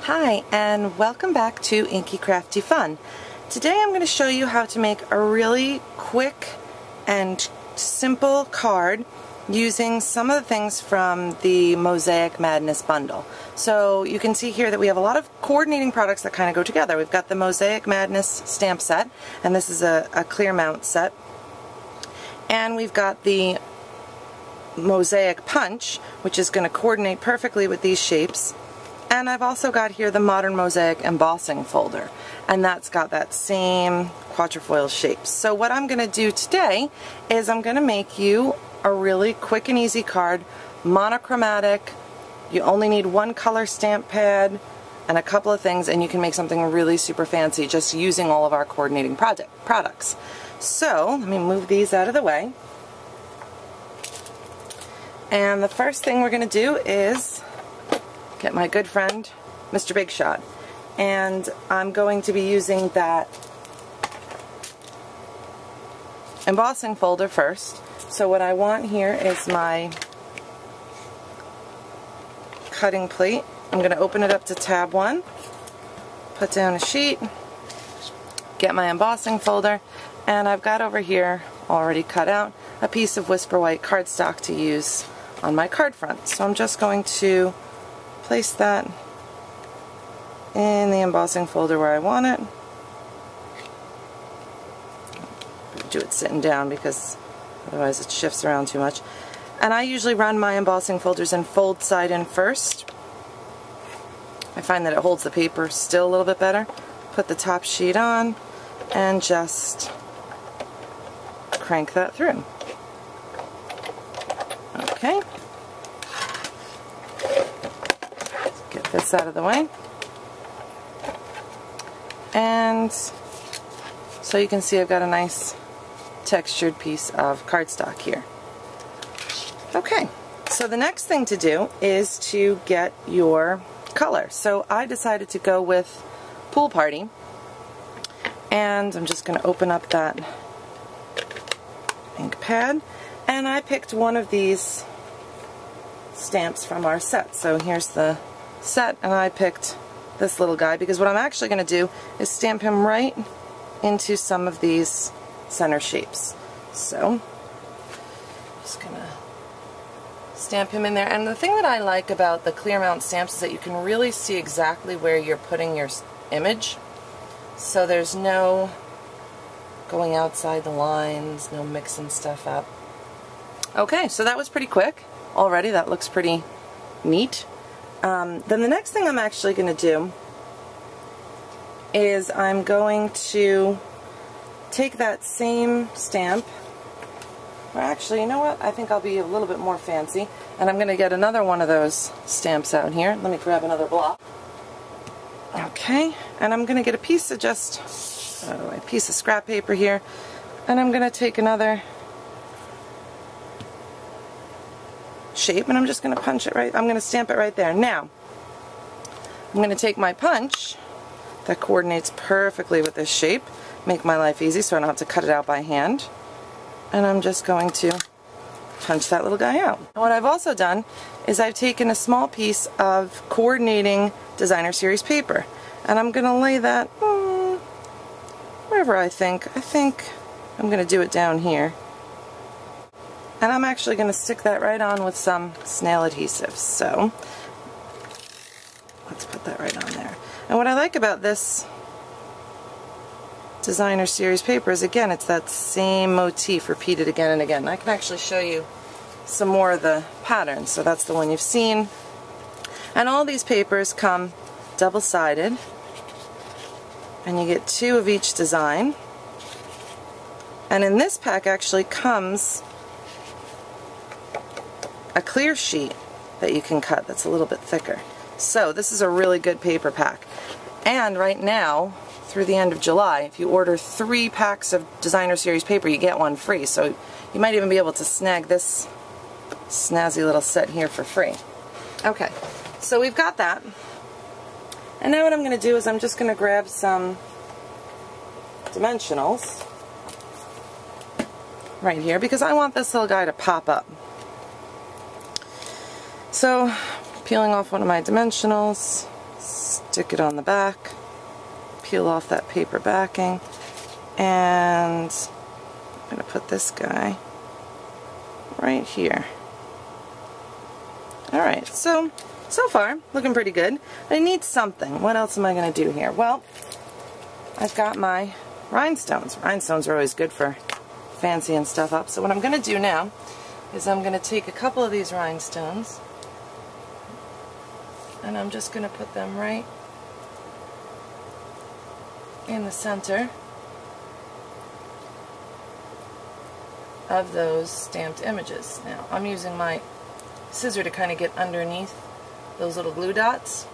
Hi, and welcome back to Inky Crafty Fun. Today I'm going to show you how to make a really quick and simple card using some of the things from the Mosiac Madness bundle. So you can see here that we have a lot of coordinating products that kind of go together. We've got the Mosiac Madness stamp set, and this is a clear mount set. And we've got the Mosiac Punch, which is going to coordinate perfectly with these shapes. And I've also got here the Modern Mosiac embossing folder, and that's got that same quatrefoil shape. So what I'm going to do today is I'm going to make you a really quick and easy card, monochromatic. You only need one color stamp pad and a couple of things, and you can make something really super fancy just using all of our coordinating products. So let me move these out of the way. And the first thing we're going to do is get my good friend, Mr. Big Shot. And I'm going to be using that embossing folder first. So what I want here is my cutting plate. I'm going to open it up to tab 1, put down a sheet, get my embossing folder, and I've got over here already cut out a piece of Whisper White cardstock to use on my card front. So I'm just going to place that in the embossing folder where I want it. Do it sitting down because otherwise it shifts around too much. And I usually run my embossing folders in fold side in first. I find that it holds the paper still a little bit better. Put the top sheet on and just crank that through. Okay. Get this out of the way. And so you can see I've got a nice textured piece of cardstock here. Okay, so the next thing to do is to get your color. So I decided to go with Pool Party, and I'm just going to open up that ink pad, and I picked one of these stamps from our set. So here's the set, and I picked this little guy because what I'm actually going to do is stamp him right into some of these center shapes. So just going to stamp him in there. And the thing that I like about the clear mount stamps is that you can really see exactly where you're putting your image. So there's no going outside the lines, no mixing stuff up. Okay, so that was pretty quick already. That looks pretty neat. Then the next thing I'm actually going to do is I'm going to take that same stamp, or actually, you know what, I think I'll be a little bit more fancy, and I'm going to get another one of those stamps out here. Let me grab another block. Okay, and I'm going to get a piece of a piece of scrap paper here, and I'm going to take another shape, and I'm just going to punch it right, I'm going to stamp it right there. Now, I'm going to take my punch that coordinates perfectly with this shape, make my life easy so I don't have to cut it out by hand, and I'm just going to punch that little guy out. And what I've also done is I've taken a small piece of coordinating designer series paper, and I'm going to lay that wherever I think I'm going to do it down here. And I'm actually going to stick that right on with some snail adhesive. So let's put that right on there. And what I like about this designer series paper is, again, it's that same motif repeated again and again. I can actually show you some more of the pattern. So that's the one you've seen. And all these papers come double-sided, and you get 2 of each design. And in this pack actually comes a clear sheet that you can cut that's a little bit thicker. So this is a really good paper pack. And right now, through the end of July, if you order 3 packs of designer series paper, you get one free. So you might even be able to snag this snazzy little set here for free. Okay, so we've got that. And now what I'm going to do is I'm just going to grab some dimensionals right here because I want this little guy to pop up. So peeling off one of my dimensionals, Stick it on the back, peel off that paper backing, and I'm going to put this guy right here. Alright, so far, looking pretty good. I need something. What else am I going to do here? Well, I've got my rhinestones. Rhinestones are always good for fancying stuff up. So what I'm going to do now is I'm going to take a couple of these rhinestones and I'm just going to put them right in the center of those stamped images. Now, I'm using my scissor to kind of get underneath those little glue dots.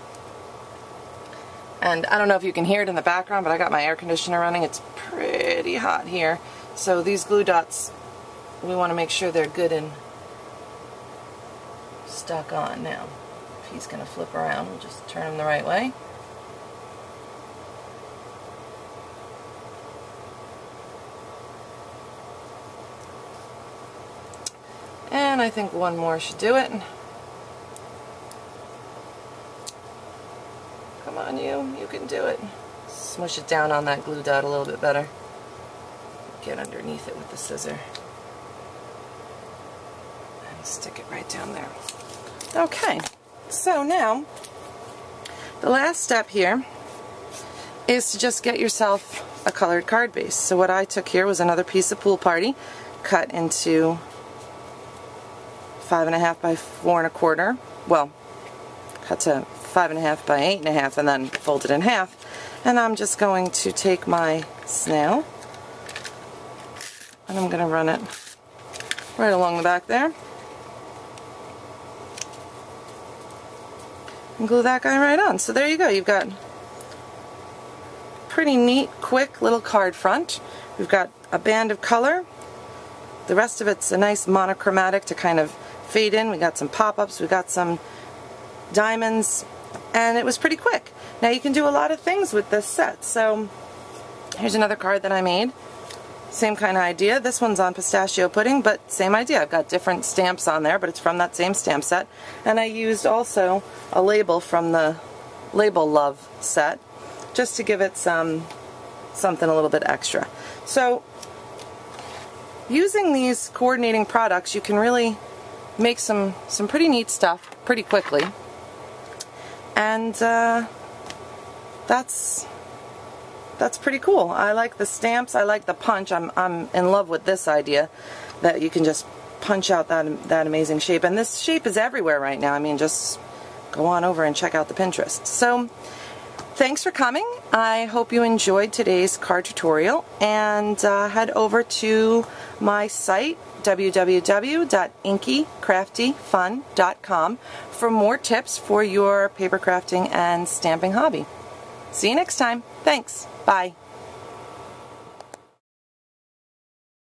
And I don't know if you can hear it in the background, but I got my air conditioner running. It's pretty hot here. So these glue dots, we want to make sure they're good and stuck on. Now, if he's going to flip around, we'll just turn him the right way. And I think one more should do it. Come on, you can do it. Smush it down on that glue dot a little bit better. Get underneath it with the scissor. And stick it right down there. Okay, so now the last step here is to just get yourself a colored card base. So what I took here was another piece of Pool Party cut into 5.5 by 4 1/4. Well, cut to 5.5 by 8.5 and then folded in half. And I'm just going to take my snail and I'm going to run it right along the back there and glue that guy right on. So there you go. You've got pretty neat, quick little card front. We've got a band of color. The rest of it's a nice monochromatic to kind of fade in. We got some pop-ups, we got some diamonds, and it was pretty quick. Now you can do a lot of things with this set. So here's another card that I made. Same kind of idea. This one's on pistachio pudding, but same idea. I've got different stamps on there, but it's from that same stamp set. And I used also a label from the Label Love set, just to give it something a little bit extra. So using these coordinating products, you can really make some pretty neat stuff pretty quickly. And that's pretty cool. I like the stamps, I like the punch. I'm in love with this idea that you can just punch out that amazing shape. And this shape is everywhere right now. I mean, just go on over and check out the Pinterest. So thanks for coming. I hope you enjoyed today's card tutorial, and head over to my site www.inkycraftyfun.com for more tips for your paper crafting and stamping hobby. See you next time. Thanks. Bye.